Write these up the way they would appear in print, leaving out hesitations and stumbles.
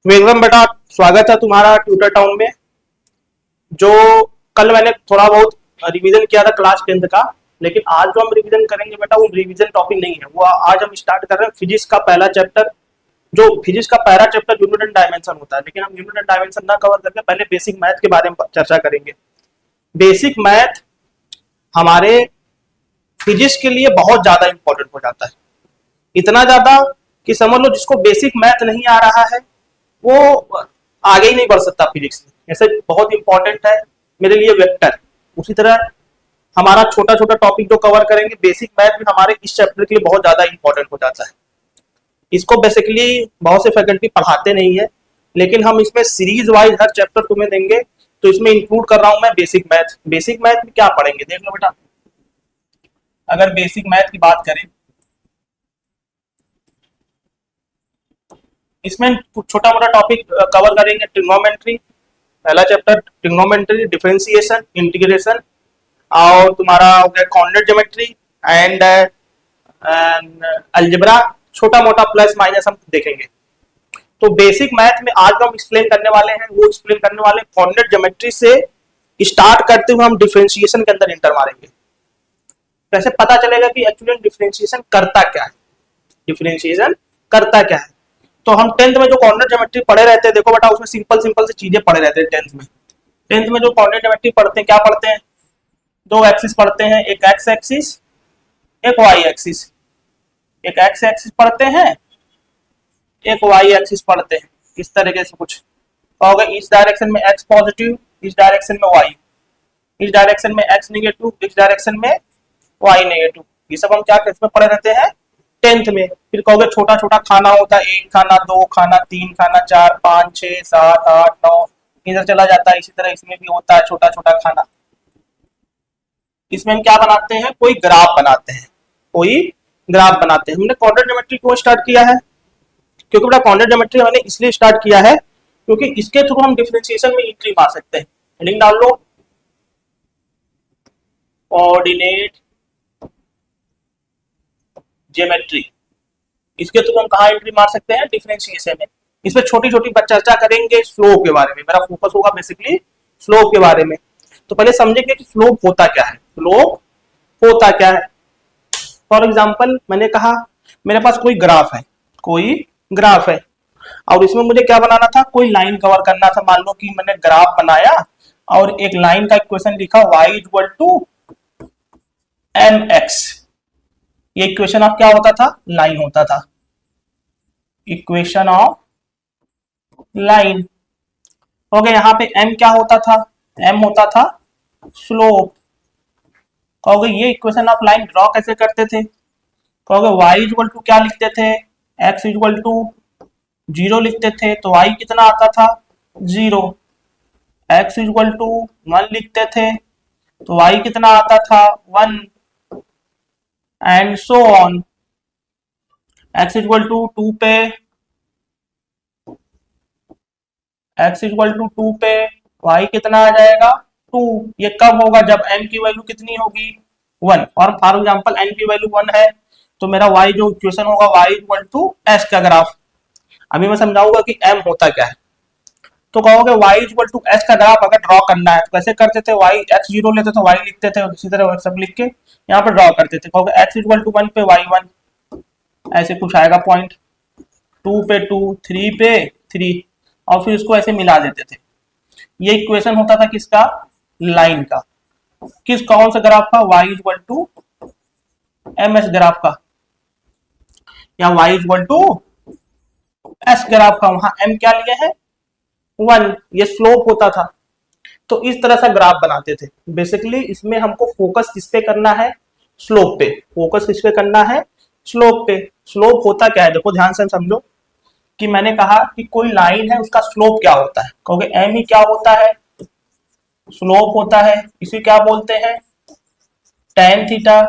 Welcome बेटा, स्वागत है तुम्हारा ट्यूटर टाउन में। जो कल मैंने थोड़ा बहुत रिवीजन किया था क्लास 10th का, लेकिन आज जो हम रिवीजन करेंगे बेटा वो रिवीजन टॉपिक नहीं है। वो आज हम स्टार्ट कर रहे हैं फिजिक्स का पहला चैप्टर। जो फिजिक्स का पहला चैप्टर यूनिट एंड डायमेंशन होता है, लेकिन हम यूनिट एंड डायमेंशन ना कवर करके पहले बेसिक मैथ के बारे में चर्चा करेंगे। बेसिक मैथ हमारे फिजिक्स के लिए बहुत ज्यादा इंपॉर्टेंट हो जाता है। इतना ज्यादा कि समझ लो जिसको बेसिक मैथ नहीं आ रहा है वो आगे ही नहीं बढ़ सकता फिजिक्स में। ऐसे बहुत इंपॉर्टेंट है मेरे लिए वेक्टर। उसी तरह हमारा छोटा छोटा टॉपिक जो कवर करेंगे बेसिक मैथ में हमारे इस चैप्टर के लिए बहुत ज्यादा इंपॉर्टेंट हो जाता है। इसको बेसिकली बहुत से फैकल्टी पढ़ाते नहीं है, लेकिन हम इसमें सीरीज वाइज हर चैप्टर तुम्हें देंगे, तो इसमें इंक्लूड कर रहा हूं मैं बेसिक मैथ। बेसिक मैथ में क्या पढ़ेंगे देख लो बेटा। अगर बेसिक मैथ की बात करें, इसमें छोटा मोटा टॉपिक कवर करेंगे। ट्रिग्नोमेट्री पहला चैप्टर, ट्रिग्नोमेट्री, डिफरेंशिएशन, इंटीग्रेशन, और तुम्हारा हो गया कोऑर्डिनेट ज्योमेट्री एंड अलजेब्रा। छोटा मोटा प्लस माइनस हम देखेंगे। तो बेसिक मैथ में आज हम एक्सप्लेन करने वाले हैं, वो एक्सप्लेन करने वाले कोऑर्डिनेट ज्योमेट्री से स्टार्ट करते हुए हम डिफरेंशिएशन के अंदर इंटर मारेंगे। कैसे पता चलेगा कि एक्चुअली डिफरेंशिएशन करता क्या है, डिफरेंशिएशन करता क्या है। तो हम 10th में जो कोऑर्डिनेट ज्योमेट्री पढ़े रहते हैं, देखो बेटा उसमें सिंपल सिंपल सी चीजें पढ़े रहते हैं 10th में। 10th में जो कोऑर्डिनेट ज्योमेट्री पढ़ते हैं क्या पढ़ते हैं, दो एक्सिस पढ़ते हैं, एक एक्स एक्सिस एक वाई एक्सिस। एक एक्स एक्सिस पढ़ते हैं, एक वाई एक्सिस पढ़ते हैं। इस तरीके से कुछ कहोगे, इस डायरेक्शन में एक्स पॉजिटिव, इस डायरेक्शन में वाई, इस डायरेक्शन में एक्स नेगेटिव, इस डायरेक्शन में वाई नेगेटिव। ये सब हम क्या इसमें पढ़े रहते हैं 10th में। फिर कहोगे छोटा छोटा खाना होता है, एक खाना, दो खाना, तीन खाना, चार, पांच, 6, 7, 8, 9, इधर चला जाता है। इसी तरह इसमें भी होता है छोटा छोटा खाना। इसमें हम क्या बनाते हैं, कोई ग्राफ बनाते हैं, कोई ग्राफ बनाते हैं। हमने कोऑर्डिनेट ज्योमेट्री क्यों स्टार्ट किया है, क्योंकि बेटा कोऑर्डिनेट ज्योमेट्री हमने इसलिए स्टार्ट किया है क्योंकि इसके थ्रू हम डिफरेंशिएशन में एंट्री मार सकते हैं। हेडिंग डाल लो, कोऑर्डिनेट ज्योमेट्री। इसके थ्रू हम कहा एंट्री मार सकते हैं, डिफरेंशिएशन में। इसमें छोटी छोटी चर्चा करेंगे स्लोप के बारे में। मेरा फोकस होगा बेसिकली स्लोप के बारे में। तो पहले समझेंगे कि स्लोप होता क्या है। स्लोप होता क्या है, फॉर एग्जाम्पल मैंने कहा मेरे पास कोई ग्राफ है, कोई ग्राफ है, और इसमें मुझे क्या बनाना था, कोई लाइन कवर करना था। मान लो कि मैंने ग्राफ बनाया और एक लाइन का इक्वेशन लिखा y इक्वल टू mx। ये इक्वेशन ऑफ क्या होता था, लाइन होता था, इक्वेशन ऑफ लाइन हो गया। यहाँ पे m क्या होता था, m होता था स्लोप। कहोगे ये इक्वेशन ऑफ लाइन ड्रॉ कैसे करते थे, कहोगे y इक्वल टू क्या लिखते थे, x इक्वल टू 0 लिखते थे, तो y कितना आता था 0। x इक्वल टू 1 लिखते थे तो y कितना आता था 1, and so on. x equal to 2 पे, x इक्वल टू 2 पे y कितना आ जाएगा 2। ये कब होगा, जब n की वैल्यू कितनी होगी 1। और फॉर एग्जांपल n की वैल्यू 1 है तो मेरा y जो इक्वेशन होगा y इक्वल टू s का ग्राफ। अभी मैं समझाऊंगा कि m होता क्या है। तो कहोगे y इक्वल टू s का ग्राफ अगर ड्रॉ करना है तो कैसे करते थे, y x 0 लेते थे, y लिखते थे, इसी तरह सब लिख के यहाँ पर ड्रॉ करते थे। कहोगे x इक्वल टू 1 पे y 1, ऐसे कुछ आएगा पॉइंट, 2 पे 2, 3 पे 3, और फिर इसको ऐसे मिला देते थे। ये इक्वेशन होता था किसका, लाइन का। किस कौन सा ग्राफ का, y equal to ms graph का, या y equal to s graph का। वहां m क्या लिए है 1, ये स्लोप होता था। तो इस तरह से ग्राफ बनाते थे। बेसिकली इसमें हमको फोकस किस पे करना है, स्लोप पे। फोकस किस पे करना है, स्लोप पे। स्लोप होता क्या है, देखो ध्यान से समझो कि मैंने कहा कि कोई लाइन है उसका स्लोप क्या होता है, कहोगे m ही क्या होता है, स्लोप होता है। इसे क्या बोलते हैं, tan थीटा।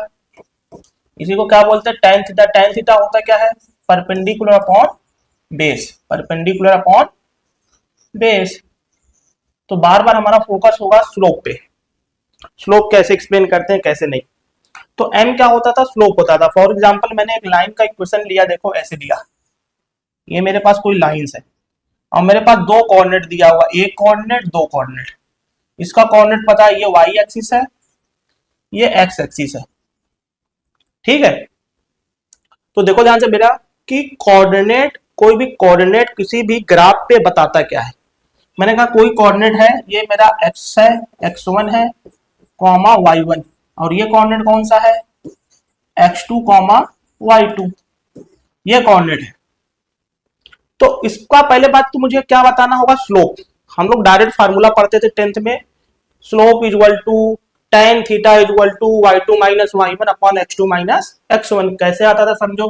इसी को क्या बोलते हैं, tan थीटा। tan थीटा होता क्या है, perpendicular upon base, perpendicular upon base. तो बार बार हमारा फोकस होगा स्लोप पे। स्लोप कैसे एक्सप्लेन करते हैं, कैसे नहीं। तो m क्या होता था, स्लोप होता था। फॉर एग्जांपल मैंने एक लाइन का इक्वेशन लिया, देखो ऐसे लिया, ये मेरे पास कोई लाइंस है, और मेरे पास दो कोऑर्डिनेट दिया हुआ, एक कोऑर्डिनेट दो कोऑर्डिनेट। इसका कोऑर्डिनेट पता है, ये वाई एक्सिस है, ये एक्स एक्सिस है, ठीक है। तो देखो ध्यान से मेरा कि कोऑर्डिनेट, कोई भी कोऑर्डिनेट किसी भी ग्राफ पे बताता क्या है। मैंने कहा कोई कोऑर्डिनेट है, ये मेरा एक्स है, x1 है कॉमा y1, और ये कोऑर्डिनेट कौन सा है, x2 कॉमा y2, ये कोऑर्डिनेट है। तो इसका पहले बात तो मुझे क्या बताना होगा, स्लोप। हम लोग डायरेक्ट फार्मूला पढ़ते थे 10th में, slope equal to tan theta equal to y2 minus y1 upon x2 minus x1। कैसे आता था समझो,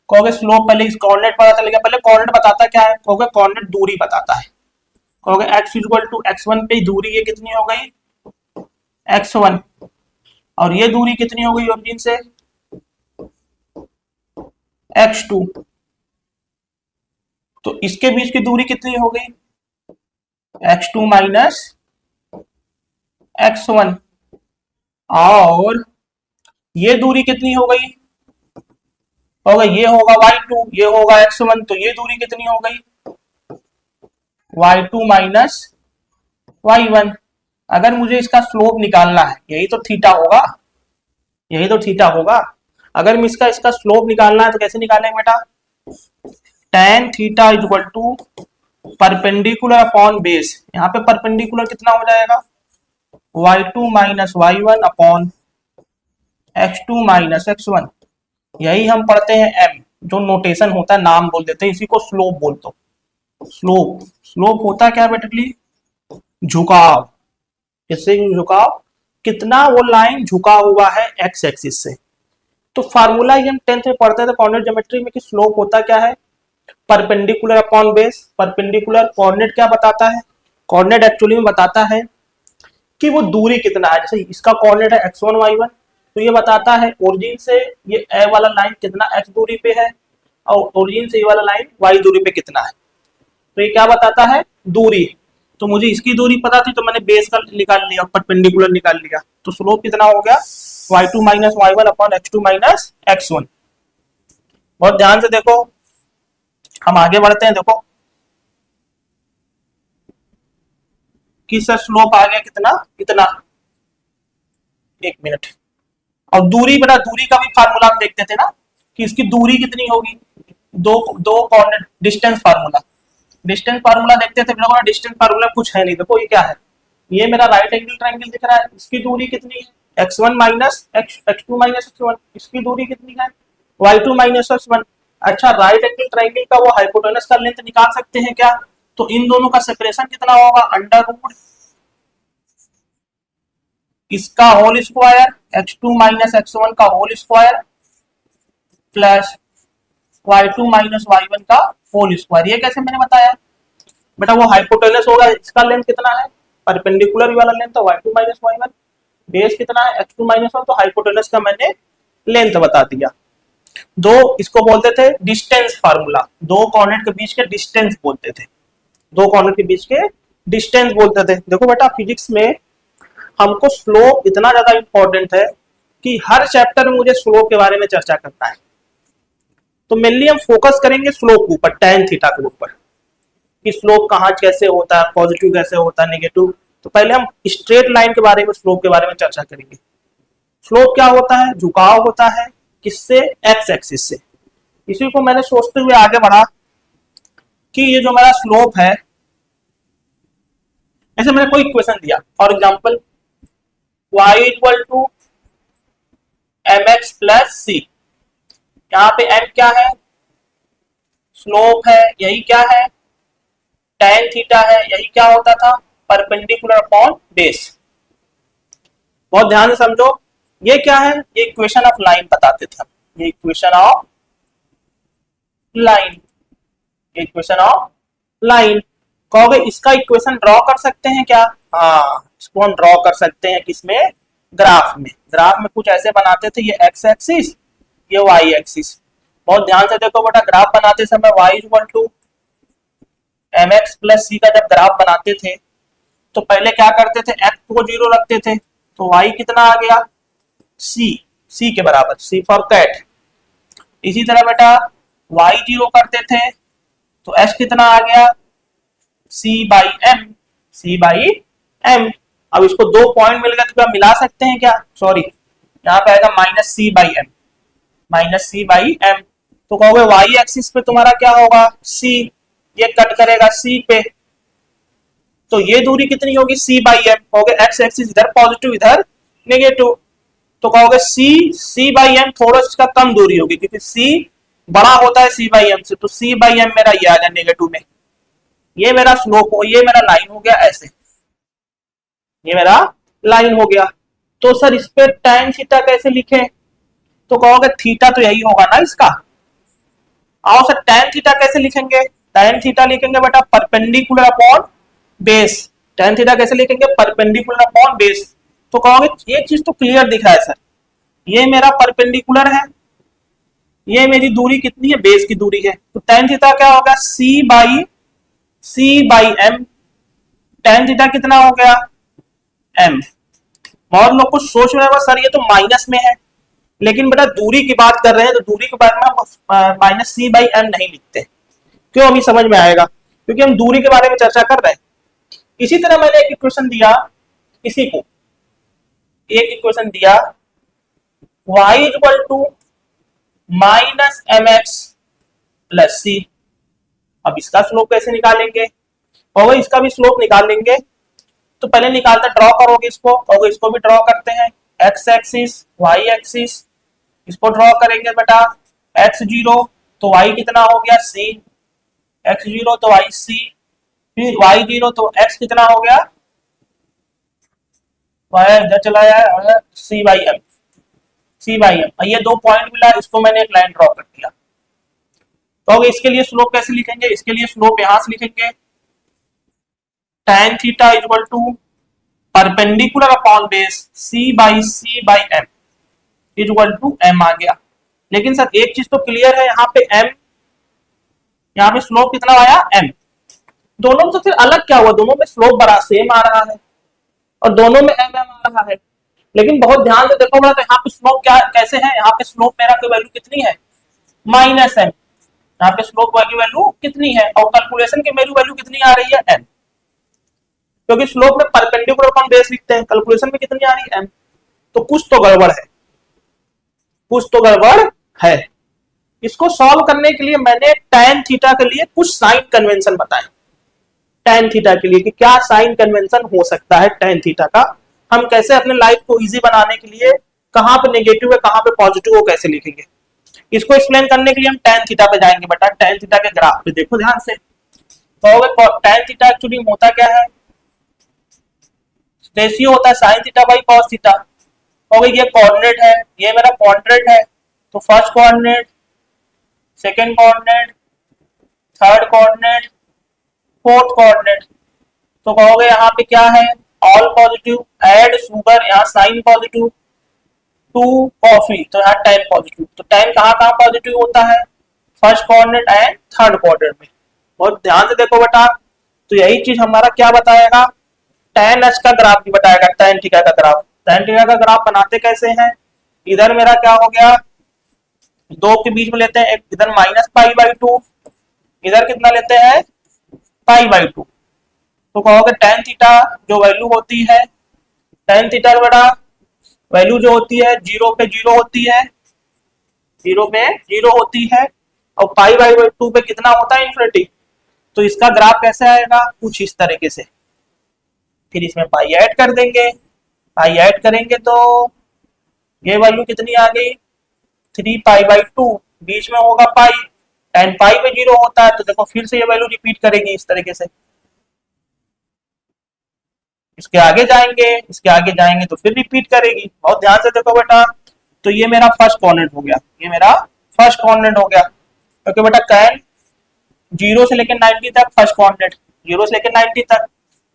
कहोगे स्लोप पहले इस कोऑर्डिनेट पता चलेगा, पहले कोऑर्डिनेट बताता क्या है, कहोगे कोऑर्डिनेट दूरी बताता है। कहोगे x इक्वल टू x1 पे दूरी ये कितनी हो गई, x1, और ये दूरी कितनी हो गई ओरिजिन से, x2। तो इसके बीच की दूरी कितनी हो गई, x2 माइनस x1, और ये दूरी कितनी हो गई, होगा ये होगा y2, ये होगा x1, तो ये दूरी कितनी हो गई, y2 माइनस y1। अगर मुझे इसका स्लोप निकालना है, यही तो थीटा होगा, यही तो थीटा होगा। अगर मैं इसका स्लोप निकालना है तो कैसे निकालेंगे बेटा, tan theta equal to perpendicular upon base, यहाँ पे परपेंडिकुलर कितना हो जाएगा, y2 minus y1 upon x2 minus x1। यही हम पढ़ते हैं m, जो नोटेशन होता है, नाम बोल देते हैं इसी को, स्लोप बोलते हो। स्लोप, स्लोप होता क्या बेसिकली, झुकाव। किससे झुकाव, कितना वो लाइन झुका हुआ है एक्स एक्सिस से। तो फार्मूला ही हम 10th में पढ़ते थे कोऑर्डिनेट ज्योमेट्री में कि स्लोप होता क्या है, perpendicular upon base. Perpendicular coordinate क्या बताता है, कोऑर्डिनेट एक्चुअली में बताता है कि वो दूरी कितना है। जैसे इसका कोऑर्डिनेट है x1 y1, तो ये बताता है ओरिजिन से ये ए वाला लाइन कितना x दूरी पे है, और ओरिजिन से ये वाला लाइन y दूरी पे कितना है। तो ये क्या बताता है, दूरी। तो मुझे इसकी दूरी पता थी, तो मैंने बेस का निकाल लिया, परपेंडिकुलर निकाल लिया। तो स्लोप कितना हो गया, y2 minus y1 upon x2 minus x1। बहुत ध्यान से देखो, हम आगे बढ़ते हैं। देखो कि सर स्लोप आ गया कितना, इतना, एक मिनट। और दूरी, बेटा दूरी का भी फार्मूला हम देखते थे ना कि इसकी दूरी कितनी होगी, दो दो coordinate distance formula, distance formula देखते थे। मेरे डिस्टेंस फार्मूला कुछ है नहीं। देखो ये क्या है, ये मेरा राइट एंगल ट्रायंगल दिख रहा है, इसकी दूरी कितनी है, x1 minus x2 minus x1, इसकी दूरी कितनी है, y2 माइनस x1। अच्छा, राइट एंगल ट्रायंगल का वो हाइपोटेनस का लेंथ निकाल सकते हैं क्या, तो इन दोनों का सेपरेशन कितना होगा, अंडर रूट इसका whole square, x2 minus x1 का whole square plus y2 minus y1 का होल स्क्वायर। ये कैसे मैंने बताया बेटा, वो हाइपोटेनस होगा, इसका लेंथ कितना है, परपेंडिकुलर वाला लेंथ तो y2 माइनस y1, बेस कितना है x2 माइनस 1, तो हाइपोटेनस का मैंने लेंथ बता दिया। दो, इसको बोलते थे डिस्टेंस फार्मूला, दो कोऑर्डिनेट के बीच के डिस्टेंस बोलते थे, दो कोऑर्डिनेट के बीच के डिस्टेंस बोलते थे। देखो बेटा फिजिक्स में हमको स्लोप इतना ज्यादा इंपॉर्टेंट है कि हर चैप्टर में मुझे स्लोप के बारे में चर्चा करना है। तो मेनली हम फोकस करेंगे स्लोप के ऊपर, tan थीटा के ऊपर, कि स्लोप कहाँ कैसे होता है, पॉजिटिव कैसे होता है, नेगेटिव। तो पहले हम स्ट्रेट लाइन के बारे में, स्लोप के बारे में चर्चा करेंगे। स्लोप क्या होता है, झुकाव होता है, किससे, एक्स एक्सिस से। इसी को मैंने सोचते हुए आगे बढ़ा कि ये जो मेरा स्लोप है, ऐसे मैंने कोई इक्वेशन दिया, for example y equal to mx plus C. यहाँ पे m क्या है, स्लोप है, यही क्या है, tan थीटा है, यही क्या होता था, परपेंडिकुलर अपॉन बेस। बहुत ध्यान से समझो, ये क्या है, ये इक्वेशन ऑफ लाइन बताते थे हम, ये इक्वेशन ऑफ लाइन, ये इक्वेशन ऑफ लाइन। कहोगे इसका इक्वेशन ड्रॉ कर सकते हैं क्या, हाँ इसको हम ड्रॉ कर सकते हैं, किसमें, ग्राफ में। ग्राफ में कुछ ऐसे बनाते थे, ये एक्स एक्सिस, ये वाई एक्सिस। बहुत ध्यान से देखो बेटा, ग्राफ बनाते समय y equal to mx plus C का जब ग्राफ बनाते थे तो पहले क्या करते थे, x को 0 रखते थे, तो y कितना आ गया, c के बराबर, c फॉर कैट। इसी तरह बेटा y 0 करते थे तो s कितना आ गया, सी बाई एम। अब इसको दो पॉइंट मिल गए तो क्या मिला सकते हैं क्या? सॉरी, यहाँ पे आएगा -c/m। तो कहोगे वाई एक्सिस पे तुम्हारा क्या होगा? c, ये कट करेगा c पे, तो ये दूरी कितनी होगी? c/m। कहोगे एक्स एक्सिस इधर पॉजिटिव इधर नेगेटिव, तो कहोगे c/m थोड़ा इसका कम दूरी होगी, क्योंकि c बड़ा होता है c/m से, तो c/m मेरा ये आ गया नेगेटिव में। ये मेरा स्लोप हो, ये मेरा लाइन हो गया ऐसे, ये मेरा लाइन हो गया। तो सर इस पे tan थीटा कैसे लिखे? तो कहोगे थीटा तो यही होगा ना इसका। आओ सर tan थीटा कैसे लिखेंगे? tan थीटा लिखेंगे बेटा perpendicular upon base. tan theta कैसे लिखेंगे? Perpendicular upon base. तो कहोगे एक चीज तो क्लियर दिख रहा है सर, ये मेरा परपेंडिकुलर है, ये मेरी दूरी कितनी है? बेस की दूरी है, तो tan थीटा क्या होगा? c/m। tan थीटा कितना हो गया? m। बहुत लोग को सोच रहे होगा सर ये तो माइनस में है, लेकिन बेटा दूरी की बात कर रहे हैं तो दूरी के बारे में हम -c/m नहीं लिखते। क्यों? अभी समझ में आएगा, क्योंकि हम दूरी के बारे में चर्चा कर रहे हैं। इसी तरह मैंने एक इक्वेशन दिया, इसी को एक इक्वेशन दिया y = -mx + c। अब इसका स्लोप कैसे निकालेंगे? और इसका भी स्लोप निकाल लेंगे, तो पहले निकालते ड्रॉ करोगे इसको, और इसको भी ड्रॉ करते हैं, x एक्सिस y एक्सिस, इसको ड्रॉ करेंगे बेटा x0 तो y कितना हो गया? c, x0 तो y c, फिर y0 तो x कितना हो गया? y इधर चला जाए c/m। ये दो पॉइंट मिला, इसको मैंने एक लाइन ड्रॉ कर दिया। तो इसके लिए स्लोप कैसे लिखेंगे? इसके लिए स्लोप यहां से लिखेंगे tan theta = perpendicular upon base c/m = m आ गया। लेकिन सर एक चीज तो क्लियर है, यहाँ पे m, यहाँ पे स्लोप कितना आया? m। दोनों में तो फिर अलग क्या हुआ? दोनों में स्लोप बड़ा सेम आ रहा है और दोनों में m आ रहा है। लेकिन बहुत ध्यान से देखो तो यहाँ पे स्लोप क्या कैसे है? यहाँ पे स्लोप मेरा की वैल्यू कितनी है? -m। यहाँ पे स्लोप की वैल्यू कितनी है? और कैलकुलेशन की मेरी वैल्यू कितनी आ रही है? m। क्योंकि स्लोप में परपेंडिकुलर अपॉन बेस लिखते हैं, कैलकुलेशन में कितनी आ रही है? m। तो कुछ तो गड़बड़ है, कुछ तो गड़बड़ है। इसको सॉल्व करने के लिए मैंने tan थीटा के लिए कुछ साइन कन्वेंशन बताए। tan थीटा के लिए कि क्या साइन कन्वेंशन हो सकता है tan थीटा का, हम कैसे अपने लाइफ को इजी बनाने के लिए कहां पे नेगेटिव है कहां पे पॉजिटिव हो कैसे लिखेंगे। इसको एक्सप्लेन करने के लिए हम tan थीटा पे जाएंगे बेटा। tan थीटा के ग्राफ पे देखो ध्यान से, तो tan थीटा एक्चुअली होता क्या है? रेशियो होता है sin theta by cos theta. और ये कोऑर्डिनेट है, ये मेरा कोऑर्डिनेट है, तो first coordinate, second coordinate, third coordinate, fourth coordinate. तो कहोगे यहाँ पे क्या है? ऑल पॉजिटिव, ऐड शुगर, यहाँ साइन पॉजिटिव, टू कॉफी, तो यहाँ tan पॉजिटिव। तो tan कहाँ कहाँ पॉजिटिव होता है? First coordinate and third coordinate में। बहुत ध्यान से देखो बेटा, तो यही चीज हमारा क्या बताएगा? tan h का ग्राफ भी बताएगा, tan थीटा का ग्राफ। tan थीटा का ग्राफ बनाते कैसे हैं? इधर मेरा क्या हो गया? दो के बीच में लेते हैं, एक इधर -π/2, इधर कितना लेते हैं? π/2। तो कहोगे tan थीटा जो वैल्यू होती है, tan थीटा बेटा वैल्यू जो होती है 0 पे 0 होती है, 0 पे 0 होती है, और π/2 पे कितना होता है? इन्फिनिटी। तो इसका ग्राफ कैसे आएगा? कुछ इस तरीके से। फिर इसमें पाई ऐड कर देंगे, पाई ऐड करेंगे तो ये वैल्यू कितनी आ गई? 3π/2, बीच में होगा पाई, tan पाई पे 0 होता है, तो देखो फिर से ये वैल्यू रिपीट करेगी इस तरीके से। इसके आगे जाएंगे, इसके आगे जाएंगे तो फिर रिपीट करेगी। बहुत ध्यान से देखो बेटा, तो ये मेरा फर्स्ट कोऑर्डिनेट हो गया, ये मेरा फर्स्ट कोऑर्डिनेट हो गया। क्योंकि बेटा tan 0 से लेकर 90 तक फर्स्ट कोऑर्डिनेट, 0 से लेकर 90 तक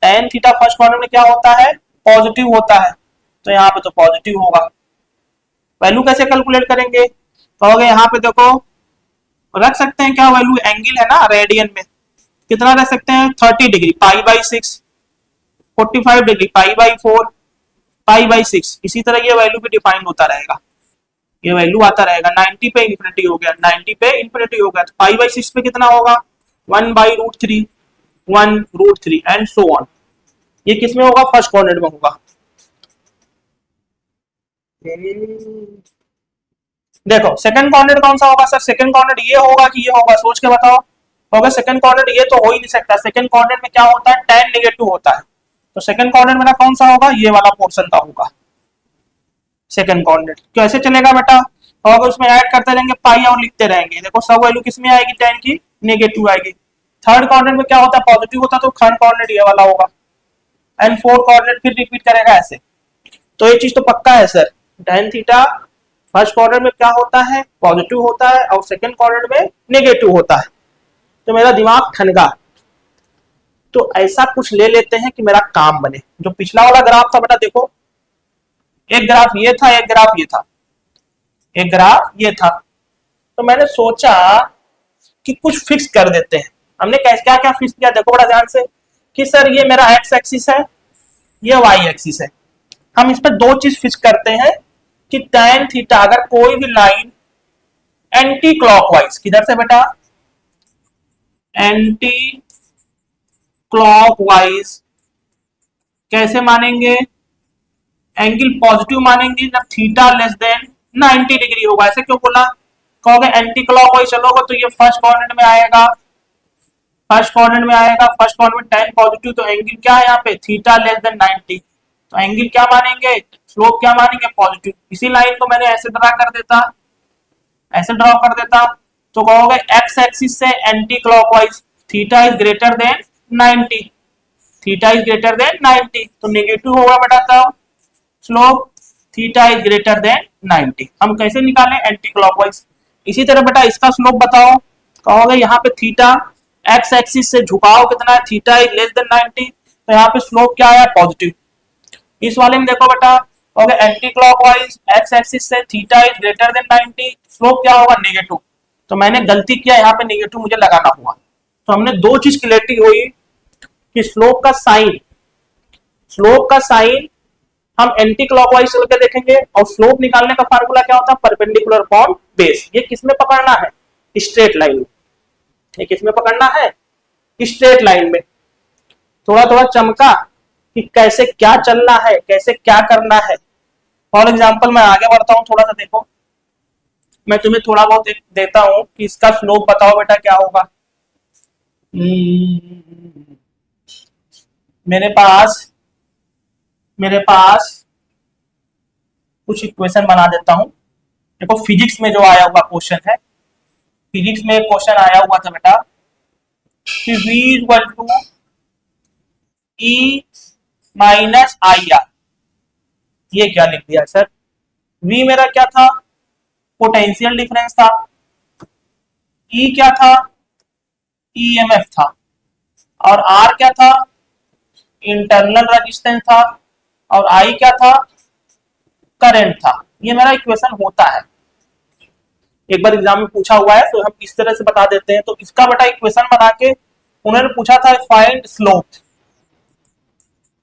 tan थीटा फर्स्ट कोऑर्डिनेट में क्या होता है? पॉजिटिव होता है, तो यहाँ पे तो पॉजिटिव होगा। वैल्यू कैसे कैलकुलेट करेंगे? कहोगे यहाँ पे देखो रख सकते हैं क्या वैल्यू? एंगल है ना रेडियन में, कितना रख सकते हैं? 30 डिग्री, π/6, 45 डिग्री, π/4, π/6। इसी तरह ये वैल्यू भी डिफाइन होता रहेगा, ये वैल्यू आता रहेगा। 90 पे इन्फिनिटी हो गया, 90 पे इन्फिनिटी हो गया, तो π/6 पे कितना होगा? 1/√3। 1√3 एंड सो ऑन। ये किसमें होगा? फर्स्ट कोऑर्डिनेट में होगा। देखो सेकंड कोऑर्डिनेट कौन सा होगा सर? सेकंड कोऑर्डिनेट ये होगा कि ये होगा? सोच के बताओ। होगा सेकंड कोऑर्डिनेट? ये तो हो ही नहीं सकता। सेकंड कोऑर्डिनेट में क्या होता है? tan नेगेटिव होता है। तो सेकंड कोऑर्डिनेट मेरा कौन सा होगा? ये वाला पोर्शन का होगा सेकंड कोऑर्डिनेट। कैसे चलेगा बेटा? होगा उसमें ऐड करते रहेंगे पाई और लिखते रहेंगे। देखो सब वैल्यू किसमें आएगी? tan की नेगेटिव आएगी। थर्ड कोऑर्डिनेट में क्या होता है? पॉजिटिव होता है, तो थर्ड कोऑर्डिनेट ये वाला होगा। एंड फोर्थ कोऑर्डिनेट फिर रिपीट करेगा ऐसे। तो ये चीज तो पक्का है sir, tan theta first quadrant में क्या होता है? पॉजिटिव होता है, और सेकंड क्वाड्रेंट में नेगेटिव होता है। तो मेरा दिमाग ठनका। तो ऐसा कुछ ले लेते हैं कि मेरा काम बने। जो पिछला वाला ग्राफ था बेटा, देखो एक ग्राफ ये था, एक ग्राफ ये था, एक ग्राफ ये था। तो मैंने सोचा कि कुछ फिक्स कर देते हैं। हमने क्या क्या फिक्स किया? देखो बड़ा ध्यान से कि सर ये मेरा एक्स एक्सिस है, ये वाई एक्सिस है। हम इस पर दो चीज फिक्स करते हैं कि tan थीटा अगर कोई भी लाइन एंटी क्लॉकवाइज, किधर से बेटा? एंटी क्लॉकवाइज कैसे मानेंगे? एंगल पॉजिटिव मानेंगे जब थीटा लेस देन 90 डिग्री होगा। ऐसे क्यों बोला? कहोगे एंटी क्लॉकवाइज चलोगे तो ये फर्स्ट कोऑर्डिनेट में आएगा, फर्स्ट कोऑर्डिनेट में आएगा। फर्स्ट कोऑर्डिनेट tan पॉजिटिव, तो एंगल क्या है यहाँ पे? Theta less than 90। तो एंगल क्या मानेंगे? स्लोप क्या मानेंगे? पॉजिटिव। इसी लाइन को मैंने ऐसे ड्रा कर देता, ऐसे ड्रॉ कर देता, तो कहोगे एक्स एक्सिस से anti clockwise theta is greater than 90, theta is greater than 90, तो नेगेटिव होगा बेटा तब slope theta is greater than 90। हम कैसे निकालें? Anti clockwise. इसी तरह बेटा इसका स्लोप बताओ। कहोगे यहाँ पे थीटा एक्स एक्सिस से झुकाव कितना है? थीटा इज लेस देन 90, तो यहाँ पे स्लोप क्या आया? पॉजिटिव। इस वाले में देखो बेटा, कहोगे एंटी क्लॉकवाइज एक्स एक्सिस से theta is greater than 90, slope क्या होगा? नेगेटिव। तो मैंने गलती किया, यहाँ पे नेगेटिव मुझे लगाना हुआ। तो हमने दो चीज क्लियरिटी हुई कि स्लोप का साइन, स्लोप का साइन हम एंटी क्लॉकवाइज चल के देखेंगे, और स्लोप निकालने का फार्मूला क्या होता है? Perpendicular upon base. ये किसमें पकड़ना है? स्ट्रेट लाइन में। ये किसमें पकड़ना है? स्ट्रेट लाइन में। थोड़ा थोड़ा चमका कि कैसे क्या चलना है, कैसे क्या करना है। फॉर एग्जाम्पल मैं आगे बढ़ता हूं, थोड़ा सा देखो। मैं तुम्हें थोड़ा बहुत देता हूं कि इसका स्लोप बताओ बेटा क्या होगा। मेरे पास कुछ इक्वेशन बना देता हूं। देखो फिजिक्स में जो आया हुआ क्वेश्चन है, फिजिक्स में एक क्वेश्चन आया हुआ था बेटा कि v equal to E minus I R. ये क्या लिख दिया सर? v मेरा क्या था? पोटेंशियल डिफरेंस था। E क्या था? ईएमएफ था। और R क्या था? इंटरनल रेजिस्टेंस था। और I क्या था? करंट था। ये मेरा इक्वेशन होता है, एक बार एग्जाम में पूछा हुआ है, तो हम इस तरह से बता देते हैं। तो इसका बेटा इक्वेशन बना के उन्होंने पूछा था फाइंड स्लोप,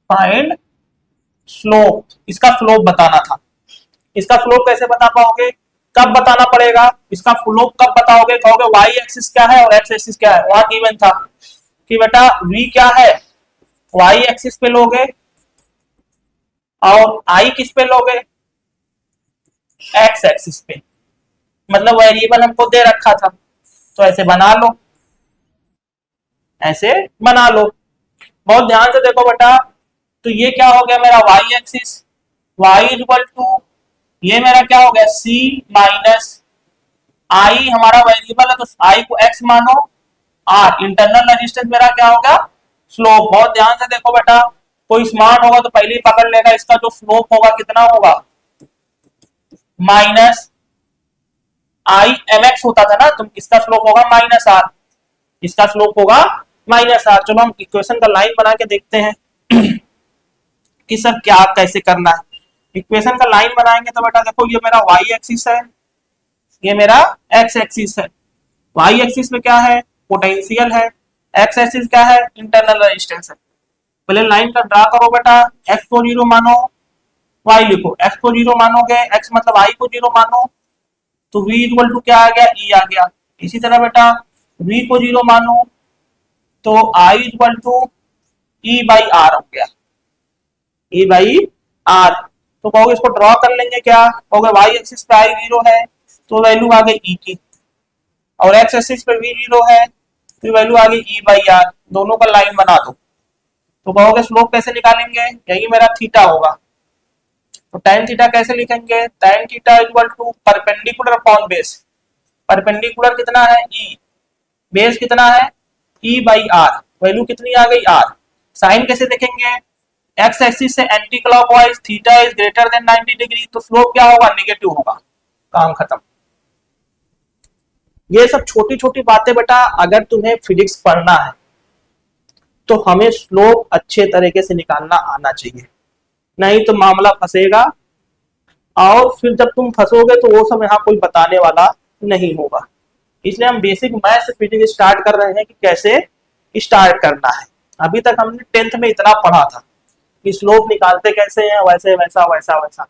फाइंड स्लोप, इसका स्लोप बताना था। इसका स्लोप कैसे बता पाओगे? कब बताना पड़ेगा? इसका स्लोप कब बताओगे? कहोगे वाई एक्सिस क्या है और एक्स एक्सिस क्या है। वहां गिवन था कि बेटा v क्या है? वाई एक्सिस पे लोगे, और i किस पे लोगे? एक्स एक्सिस पे। मतलब वेरिएबल हमको दे रखा था, तो ऐसे बना लो, ऐसे बना लो। बहुत ध्यान से देखो बेटा। तो ये क्या हो गया मेरा? Y axis, Y equal to, ये मेरा क्या हो गया? c माइनस आई हमारा वेरिएबल है, तो आई को x मानो, r इंटरनल रेजिस्टेंस मेरा क्या होगा? स्लोप। बहुत ध्यान से देखो बेटा, कोई स्मार्ट होगा तो पहले ही पकड़ लेगा, इसका जो स्लोप होगा कितना होगा? माइनस आई एम एक्स होता था ना, तो इसका स्लोप होगा माइनस आर, इसका स्लोप होगा माइनस आर। चलो हम इक्वेशन का लाइन बना के देखते हैं कि सर क्या कैसे करना है। इक्वेशन का लाइन बनाएंगे तो बेटा देखो, ये मेरा वाई एक्सिस है, ये मेरा एक्स एक्सिस है। वाई एक्सिस में क्या है? पोटेंशियल है। एक्स एक्सिस क्या है? इंटरनल रेजिस्टेंस है। पहले लाइन का ड्रा करो बेटा। एक्स को जीरो मानो, वाई लिखो। एक्स को जीरो मानोगे, एक्स मतलब आई को जीरो मानो, तो v इक्वल टू क्या आ गया? ई आ गया। इसी तरह बेटा v को जीरो मानो तो I equal to E by R हो गया, ई बाई आर। तो कहोगे इसको ड्रॉ कर लेंगे क्या, कहोगे वाई एक्सिस पे आई 0 है तो वैल्यू आ गई ई की, और एक्स एक्सिस पे वी 0 है तो वैल्यू आ गई ई बाई आर, दोनों का लाइन बना दो। तो कहोगे स्लोप कैसे निकालेंगे, यही मेरा थीटा होगा, तो tan थीटा कैसे लिखेंगे, tan theta equal to perpendicular upon base, perpendicular कितना है ई, बेस कितना है ई बाई आर, वैल्यू कितनी आ गई आर। साइन कैसे देखेंगे, एक्स एक्सिस से anti clockwise, theta is greater than 90 degree, तो स्लोप क्या होगा, नेगेटिव होगा, काम खत्म। ये सब छोटी छोटी बातें बेटा अगर तुम्हें फिजिक्स पढ़ना है तो हमें स्लोप अच्छे तरीके से निकालना आना चाहिए, नहीं तो मामला फंसेगा, और फिर जब तुम फंसोगे तो वो सब यहाँ कोई बताने वाला नहीं होगा। इसलिए हम बेसिक मैथ्स फिजिक्स स्टार्ट कर रहे हैं कि कैसे स्टार्ट करना है। अभी तक हमने 10th में इतना पढ़ा था कि स्लोप निकालते कैसे हैं, वैसे वैसा वैसा वैसा,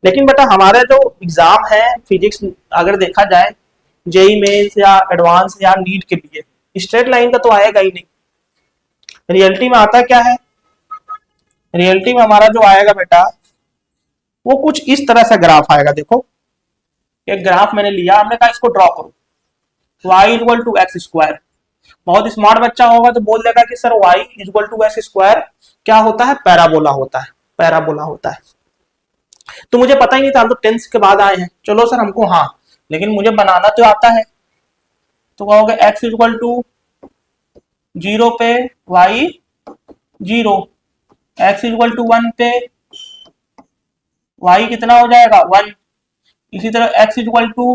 लेकिन बेटा हमारे जो एग्जाम है फिजिक्स अगर देखा जाए जेई मेंस या एडवांस या नीट के लिए स्ट्रेट लाइन का तो आएगा ही नहीं। रियलिटी में आता क्या है, रियलिटी में हमारा जो आएगा बेटा वो कुछ इस तरह से ग्राफ आएगा। देखो एक ग्राफ मैंने लिया, हमने कहा इसको ड्रॉ करो, y equal to X square. बहुत स्मार्ट बच्चा होगा तो बोल देगा कि sir y equal to X square क्या होता है, पैराबोला होता है, पैराबोला होता है। तो मुझे पता ही नहीं था, हम तो 10th के बाद आए हैं, चलो सर हमको हाँ, लेकिन मुझे बनाना तो आता है। तो कहोगे x इक्वल टू 0 पे y 0, x इक्वल टू 1 पे y कितना हो जाएगा 1, इसी तरह x इक्वल टू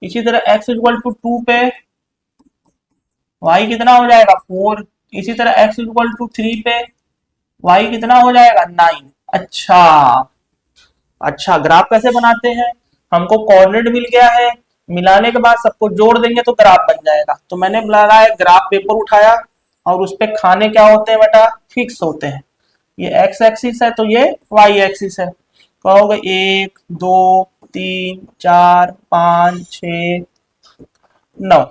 इसी तरह x इक्वल टू 2 पे y कितना हो जाएगा 4, इसी तरह x इक्वल टू 3 पे y कितना हो जाएगा 9। अच्छा अच्छा, ग्राफ कैसे बनाते हैं, हमको कोऑर्डिनेट मिल गया है, मिलाने के बाद सबको जोड़ देंगे तो ग्राफ बन जाएगा। तो मैंने लगाया एक ग्राफ पेपर उठाया और उस पे खाने क्या होते हैं बेटा, फिक्स होते हैं। ये एक्स एक्सिस है तो ये वाई एक्सिस है। कहोगे 1 2 3 4 5 6 9,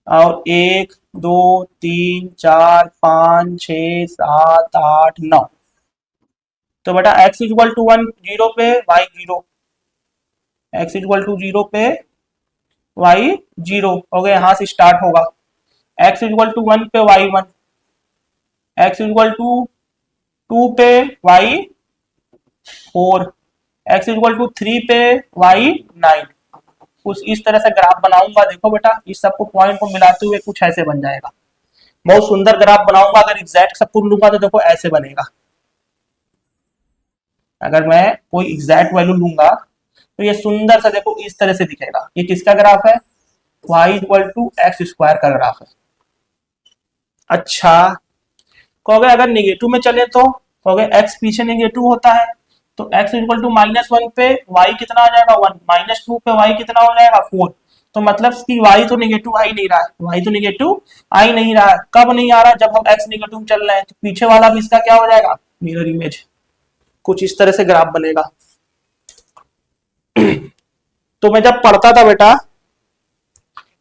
और 1 2 3 4 5 6 7 8 9। तो बेटा x इक्वल टू 1 0 पे y 0, x इक्वल टू 0 पे y 0 हो गया, यहां से स्टार्ट होगा। x इक्वल टू 1 पे y 1, x इक्वल टू 2 पे y 4, x इक्वल टू 3 पे y 9। कुछ इस तरह से ग्राफ बनाऊंगा, देखो बेटा इस सबको पॉइंट को मिलाते हुए कुछ ऐसे बन जाएगा। बहुत सुंदर ग्राफ बनाऊंगा, अगर एग्जैक्ट सब कुछ लूंगा तो देखो ऐसे बनेगा। अगर मैं कोई एग्जैक्ट वैल्यू लूंगा तो ये सुंदर सा देखो इस तरह से दिखेगा। ये किसका ग्राफ है, y equal to X square का ग्राफ है। अच्छा कहोगे अगर निगेटिव में चले तो कहोगे x पीछे निगेटिव होता है, तो x इक्वल टू -1 पे y कितना आ जाएगा 1, -2 पे y कितना हो जाएगा 4। तो मतलब कि y तो निगेटिव आ ही नहीं रहा है, y तो निगेटिव आ ही नहीं रहा है। कब नहीं आ रहा, जब हम x निगेटिव चल रहे हैं, तो पीछे वाला भी इसका क्या हो जाएगा, मिरर इमेज। कुछ इस तरह से ग्राफ बनेगा। तो मैं जब पढ़ता था बेटा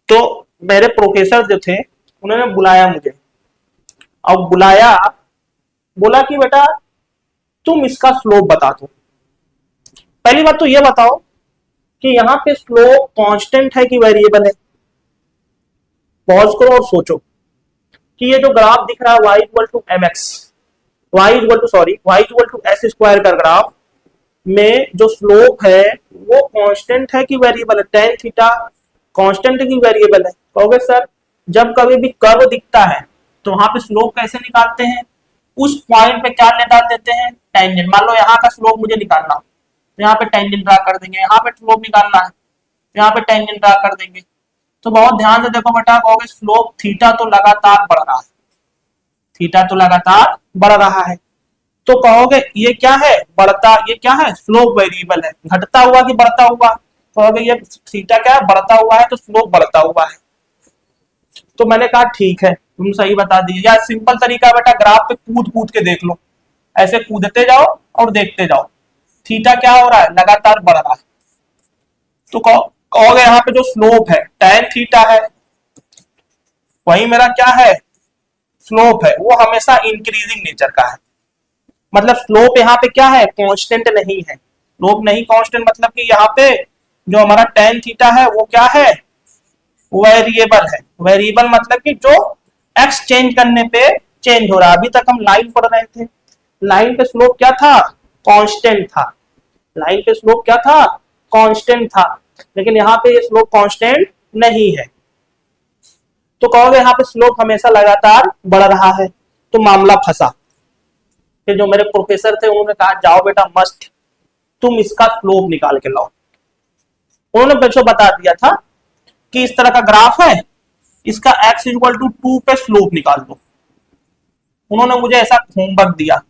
तो मेरे प्रोफेसर जो थे उन्होंने बुलाया मुझे, और बुलाया, बोला कि बेटा तुम इसका स्लोप बता दो। पहली बात तो ये बताओ कि यहाँ पे स्लोप कांस्टेंट है कि वेरिएबल है। पॉज करो और सोचो कि ये जो ग्राफ दिख रहा है y equal to mx, y equal to S square का ग्राफ में जो स्लोप है वो कांस्टेंट है कि वेरिएबल है, tan थीटा कांस्टेंट की वेरिएबल है। कहोगे सर जब कभी भी कर्व दिखता है तो वहां पे स्लोप कैसे निकालते हैं, उस पॉइंट पे क्या डाल देते हैं, टेंजेंट। मान लो यहाँ का स्लोप मुझे निकालना, तो यहाँ पे टेंजेंट ड्रा कर देंगे, यहाँ पे स्लोप निकालना है तो यहाँ पे टेंजेंट ड्रा कर देंगे। तो बहुत ध्यान से देखो बेटा, कहोगे स्लोप थीटा तो लगातार बढ़ रहा है, थीटा तो लगातार बढ़ रहा है, तो कहोगे ये क्या है, बढ़ता, ये क्या है, स्लोप वेरिएबल है, घटता हुआ कि बढ़ता हुआ, कहोगे ये थीटा क्या है, बढ़ता हुआ है तो स्लोप बढ़ता हुआ है। तो मैंने कहा ठीक है तुम सही बता दी। या सिंपल तरीका बेटा, ग्राफ पे कूद कूद के देख लो, ऐसे कूदते जाओ और देखते जाओ, थीटा क्या हो रहा है, लगातार बढ़ रहा है। तो कहोगे यहाँ पे जो स्लोप है tan थीटा है, वही मेरा क्या है, स्लोप है, वो हमेशा इंक्रीजिंग नेचर का है। मतलब स्लोप यहाँ पे क्या है, कांस्टेंट नहीं है। स्लोप नहीं कांस्टेंट मतलब कि यहाँ पे जो हमारा tan थीटा है वो क्या है, वेरिएबल है। वेरिएबल मतलब कि जो x चेंज करने पे चेंज हो रहा है। अभी तक हम लाइन पढ़ रहे थे, लाइन पे स्लोप क्या था, कांस्टेंट था। लाइन पे स्लोप क्या था, कांस्टेंट था। लेकिन यहाँ पे ये स्लोप कांस्टेंट नहीं है। तो कहोगे यहाँ पे स्लोप हमेशा लगातार बढ़ रहा है, तो मामला फंसा। फिर जो मेरे प्रोफेसर थे उन्होंने कहा जाओ बेटा मस्त, तुम इसका स्लोप निकाल के लाओ। उन्होंने बच्चों बता दिया था कि इस तरह का ग्राफ है, इसका x इक्वल टू 2 पे स्लोप निकाल दो। उन्होंने मुझे ऐसा होमवर्क दिया,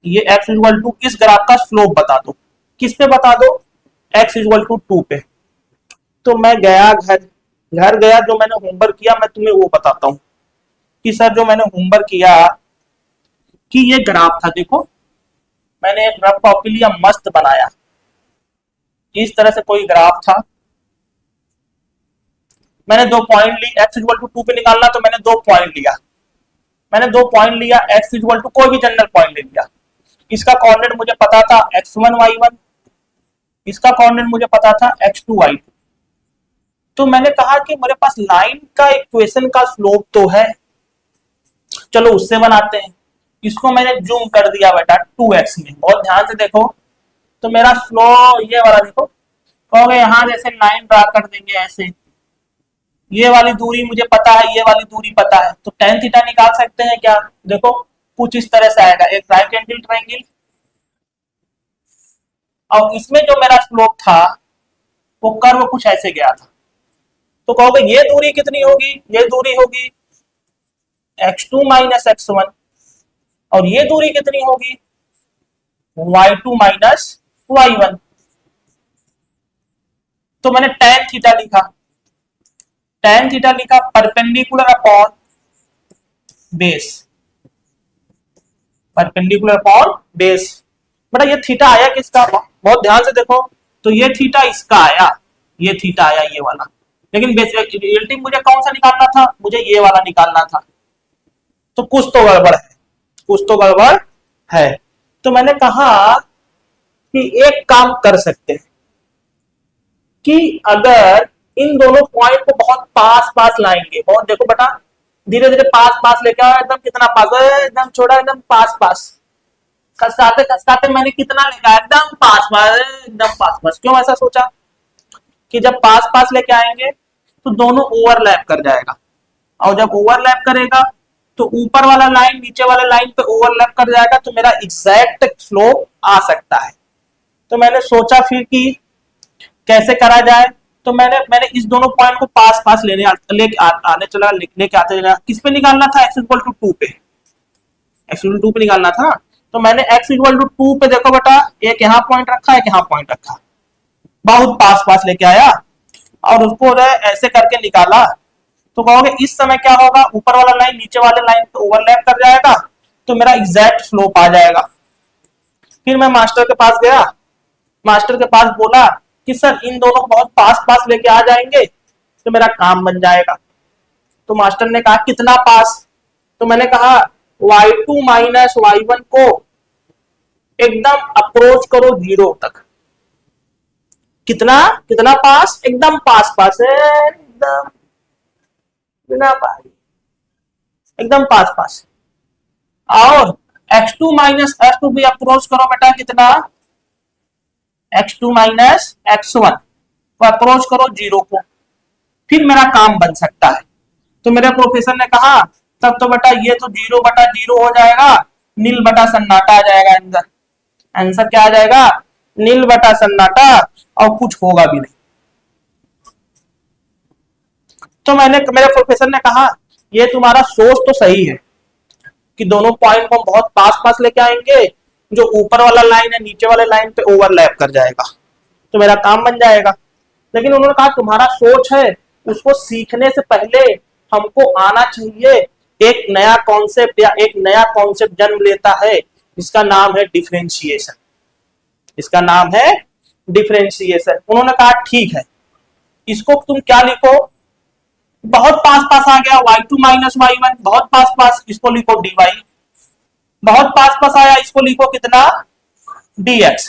ये x इक्वल टू इस ग्राफ का स्लोप बता दो। किस पे बता दो, x इक्वल टू 2 पे। तो मैं गया घर गया, जो मैंने होमवर्क किया मैं तुम्हें वो बताता हूं कि सर जो मैंने होमवर्क किया कि ये ग्राफ था, देखो मैंने एक रफ कॉपी लिया, मस्त बनाया। इस तरह से कोई ग्राफ था, मैंने 2 पॉइंट ली, x इक्वल टू 2 पे निकालना तो मैंने 2 पॉइंट लिया। मैंने 2 पॉइंट लिया, x इक्वल टू कोई भी जनरल पॉइंट ले लिया। इसका कोऑर्डिनेट मुझे पता था x1 y1, इसका कोऑर्डिनेट मुझे पता था x2 y2। तो मैंने कहा कि मेरे पास लाइन का इक्वेशन का स्लोप तो है, चलो उससे बनाते हैं। इसको मैंने जूम कर दिया बेटा 2x में, बहुत ध्यान से देखो। तो मेरा स्लो ये वाला देखो, कहोगे यहां जैसे लाइन ड्रा कर देंगे ऐसे, ये वाली दूरी मुझे पता है, ये वाली दूरी पता है, तो tan थीटा निकाल सकते हैं क्या। देखो कुछ इस तरह से आएगा, एक राइट एंगल ट्रायंगल, और इसमें जो मेरा स्लोप था वो कर्व कुछ ऐसे गया था। तो कहोगे ये दूरी कितनी होगी, ये दूरी होगी x2 माइनस x1, और ये दूरी कितनी होगी y2 माइनस y1। तो मैंने tan थीटा लिखा, tan थीटा लिखा perpendicular upon base, perpendicular upon base. बेटा ये थीटा आया किसका, बहुत ध्यान से देखो। तो ये थीटा इसका आया, ये थीटा आया ये वाला, लेकिन रिलेटिव मुझे कौन सा निकालना था, मुझे ये वाला निकालना था। तो कुछ तो गड़बड़ है, कुछ तो गड़बड़ है। तो मैंने कहा कि एक काम कर सकते हैं कि अगर इन दोनों पॉइंट को बहुत पास पास लाएंगे, बहुत देखो बेटा धीरे धीरे पास पास लेके आओ, एकदम कितना पास है, एकदम छोड़ा, एकदम पास पास, खसकाते खसकाते मैंने कितना लेगा, एकदम पास पास, एकदम पास पास। क्यों ऐसा सोचा कि जब पास पास लेके आएंगे तो दोनों ओवरलैप कर जाएगा, और जब ओवरलैप करेगा तो ऊपर वाला लाइन नीचे वाले लाइन पे ओवरलैप कर जाएगा, तो मेरा एग्जैक्ट स्लोप आ सकता है। तो मैंने सोचा फिर कि कैसे करा जाए। तो मैंने इस दोनों पॉइंट को पास पास आने चला, लेके आते चला। किस पे निकालना था, x इक्वल टू 2 पे, x इक्वल टू 2 पे निकालना था। तो मैंने x इक्वल टू 2 पे देखो बेटा, एक यहाँ पॉइंट रखा, एक यहाँ पॉइंट रखा, बहुत पास पास लेके आया और उसको ऐसे करके निकाला। तो कहोगे इस समय क्या होगा, ऊपर वाला लाइन नीचे वाले लाइन पे ओवरलैप कर जाएगा, तो मेरा एग्जैक्ट स्लोप आ जाएगा। फिर मैं मास्टर के पास गया, मास्टर के पास बोला कि सर इन दोनों को बहुत पास पास लेके आ जाएंगे तो मेरा काम बन जाएगा। तो मास्टर ने कहा कितना पास, तो मैंने कहा y2 माइनस y1 को एकदम अप्रोच करो 0 तक। कितना कितना पास, एकदम पास पास है, एकदम बिना पारी, एकदम पास पास। और x2 माइनस x2 भी अप्रोच करो बेटा, कितना x2 माइनस x1 को अप्रोच करो 0 को, फिर मेरा काम बन सकता है। तो मेरे प्रोफेसर ने कहा तब तो बेटा ये तो 0 बटा 0 हो जाएगा, नील बटा सन्नाटा आ जाएगा, अंदर आंसर क्या आ जाएगा, नील बटा सन्नाटा, और कुछ होगा भी नहीं। तो मेरे प्रोफेसर ने कहा ये तुम्हारा सोच तो सही है कि दोनों पॉइंट को बहुत पास पास लेके आएंगे, जो ऊपर वाला लाइन है नीचे वाले लाइन पे ओवरलैप कर जाएगा, तो मेरा काम बन जाएगा। लेकिन उन्होंने कहा तुम्हारा सोच है, उसको सीखने से पहले हमको आना चाहिए एक नया कॉन्सेप्ट, या एक नया कॉन्सेप्ट जन्म लेता है, इसका नाम है डिफरेंशिएशन। इसका नाम है डिफरेंशिएशन। उन्होंने कहा ठीक है, इसको तुम क्या लिखो, बहुत पास पास आ गया y2 माइनस y1, बहुत पास पास, इसको लिखो dy, बहुत पास पास आया, इसको लिखो कितना dx।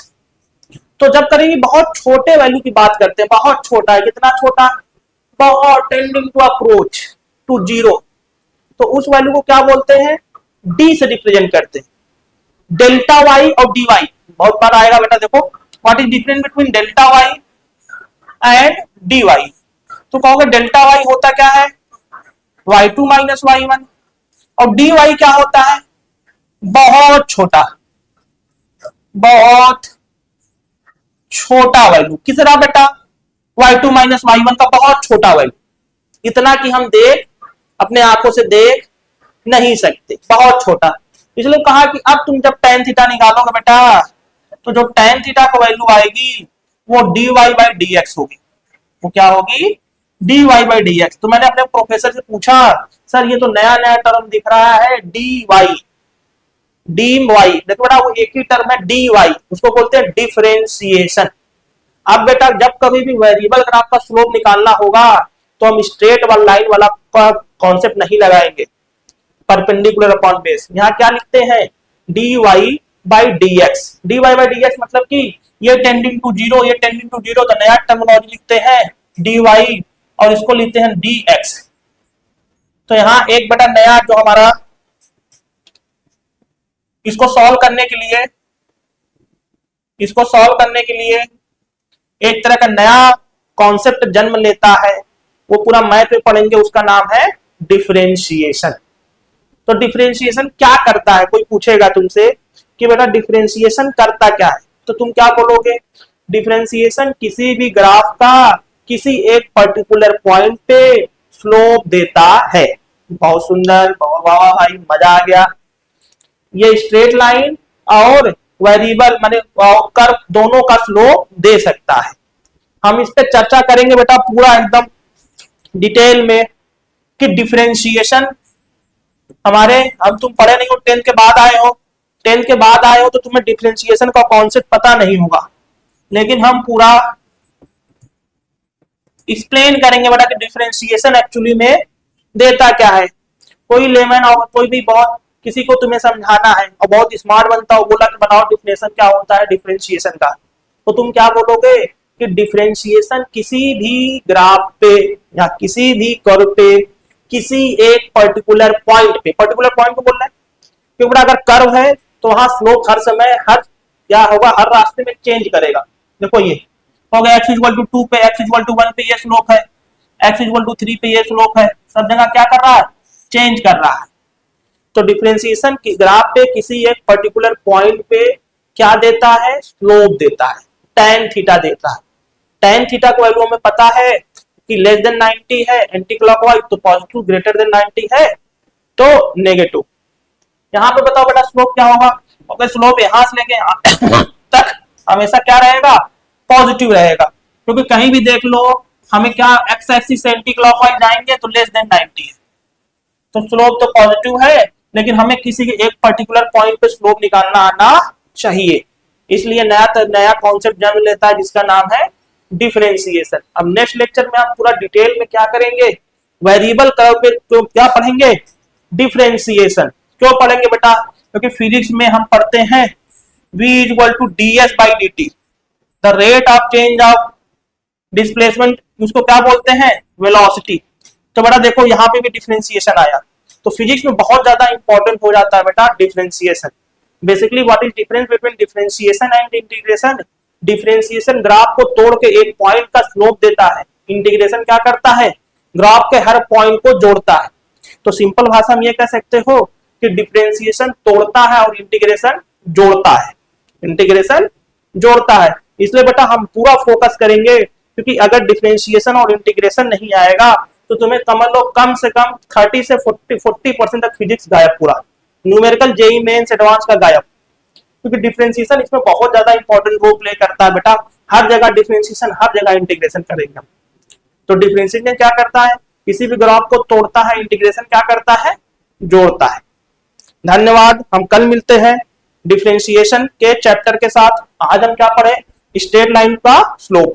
तो जब करेंगे बहुत छोटे वैल्यू की बात करते हैं, बहुत छोटा है, कितना छोटा, बहुत tending to approach to zero, तो उस वैल्यू को क्या बोलते हैं, d से रिप्रेजेंट करते हैं। डेल्टा y और dy बहुत बार आएगा बेटा, देखो what is difference between delta y and dy। तो कहोगे डेल्टा y होता क्या है, y2 माइनस y1, और dy क्या होता है, बहुत छोटा, बहुत छोटा वैल्यू, किसरा बेटा, y2 माइनस y1 का बहुत छोटा वैल्यू, इतना कि हम देख अपने आंखों से देख नहीं सकते, बहुत छोटा। इसलिए कहा कि अब तुम जब tan थीटा निकालोगे बेटा, तो जो tan थीटा का वैल्यू आएगी वो dy बाई dx होगी, वो क्या होगी, dy बाई dx। तो मैंने अपने प्रोफेसर से पूछा, सर ये तो नया नया टर्म दिख रहा है dy, देखो बेटा वो एक ही टर्म है dy, उसको बोलते हैं डिफरेंशिएशन। अब बेटा जब कभी भी वेरिएबल ग्राफ का स्लोप निकालना होगा तो हम स्ट्रेट वाला लाइन वाला कॉन्सेप्ट नहीं लगाएंगे, परपेंडिकुलर अपॉन बेस। यहाँ क्या लिखते हैं, dy by dx, dy by dx मतलब कि ये टेंडिंग टू जीरो, ये टेंडिंग टू जीरो, तो नया टर्मिनोलॉजी लिखते हैं dy और इसको लिखते हैं dx। तो यहाँ एक बेटा नया जो हमारा, इसको सॉल्व करने के लिए एक तरह का नया कॉन्सेप्ट जन्म लेता है, वो पूरा मैथ में पढ़ेंगे, उसका नाम है डिफरेंशिएशन। तो डिफरेंशिएशन क्या करता है, कोई पूछेगा तुमसे कि बेटा डिफरेंशिएशन करता क्या है, तो तुम क्या बोलोगे, डिफरेंशिएशन किसी भी ग्राफ का किसी एक पर्टिकुलर पॉइंट पे स्लोप देता है। बहुत सुंदर, बहुत वाह भाई, मजा आ गया। ये स्ट्रेट लाइन और वेरिएबल माने कर्व दोनों का स्लोप दे सकता है। हम इस पे चर्चा करेंगे बेटा पूरा एकदम डिटेल में कि डिफरेंशिएशन हमारे, अब तुम पढ़े नहीं हो, 10th के बाद आए हो, 10th के बाद आए हो तो तुम्हें डिफरेंशिएशन का कॉन्सेप्ट पता नहीं होगा, लेकिन हम पूरा एक्सप्लेन करेंगे बेटा कि डिफरेंशिएशन एक्चुअली में देता क्या है। कोई लेमन और कोई भी बहुत किसी को तुम्हें समझाना है और बहुत स्मार्ट बनता हो, बोला कि बनाओ डिफिनेशन क्या होता है डिफरेंशिएशन का, तो तुम क्या बोलोगे कि डिफरेंशिएशन किसी भी ग्राफ पे या किसी भी कर्व पे किसी एक पर्टिकुलर पॉइंट पे, पर्टिकुलर पॉइंट को बोल रहे हैं क्योंकि अगर कर्व है तो वहां स्लोप हर समय हर क्या होगा, हर रास्ते में चेंज करेगा। देखो ये हो गया x इक्वल टू 2 पे, x इक्वल टू 1 पे ये स्लोप है, x इक्वल टू 3 पे ये स्लोप है, सब जगह क्या कर रहा है, चेंज कर रहा है। तो डिफरेंशिएशन की ग्राफ पे किसी एक पर्टिकुलर पॉइंट पे क्या देता है, स्लोप देता है, tan थीटा देता है। tan थीटा को वैल्यू हमें पता है कि लेस देन 90 है एंटी क्लॉकवाइज, तो पॉजिटिव, ग्रेटर देन 90 है तो नेगेटिव। यहाँ पे बताओ बेटा स्लोप क्या होगा, अगर स्लोप यहां से लेके यहाँ तक हमेशा क्या रहेगा, पॉजिटिव रहेगा, क्योंकि कहीं भी देख लो हमें क्या एक्स एक्सिस से एंटी क्लॉकवाइज जाएंगे तो लेस देन 90 है, तो स्लोप तो पॉजिटिव है, लेकिन हमें किसी के एक पर्टिकुलर पॉइंट पे स्लोप निकालना आना चाहिए। इसलिए नया कॉन्सेप्ट जन्म लेता है जिसका नाम है डिफरेंशिएशन। अब नेक्स्ट लेक्चर में हम पूरा डिटेल में क्या करेंगे, वेरिएबल कर्व पे तो क्या पढ़ेंगे, डिफरेंशिएशन। क्यों पढ़ेंगे बेटा, क्योंकि फिजिक्स में हम पढ़ते हैं v equal to ds by dt, the rate of change of displacement, उसको क्या बोलते हैं, वेलोसिटी। तो बेटा देखो यहाँ पे भी डिफरेंशिएशन आया, तो फिजिक्स में बहुत ज्यादा इंपॉर्टेंट हो जाता है बेटा differentiation. Basically what is difference between differentiation and integration, differentiation graph को तोड़ के एक पॉइंट का स्लोप देता है, इंटीग्रेशन क्या करता है, ग्राफ के हर पॉइंट को जोड़ता है। तो सिंपल भाषा में ये कह सकते हो कि डिफरेंशिएशन तोड़ता है और इंटीग्रेशन जोड़ता है, इंटीग्रेशन जोड़ता है। इसलिए बेटा हम पूरा फोकस करेंगे, क्योंकि अगर डिफरेंशिएशन और इंटीग्रेशन नहीं आएगा तो तुम्हें कम से कम 30 से 40% तक फिजिक्स गायब, पूरा न्यूमेरिकल जेई मेंस एडवांस का गायब, क्योंकि डिफरेंशिएशन इसमें बहुत ज्यादा इंपॉर्टेंट रोल प्ले करता है बेटा। हर जगह डिफरेंशिएशन, हर जगह इंटीग्रेशन करेंगे हम। तो डिफरेंशिएशन क्या करता है, किसी भी ग्राफ को तोड़ता है, इंटीग्रेशन क्या करता है, जोड़ता है। धन्यवाद, हम कल मिलते हैं डिफरेंशिएशन के चैप्टर के साथ। आज हम क्या पढ़े, स्ट्रेट लाइन का स्लोप।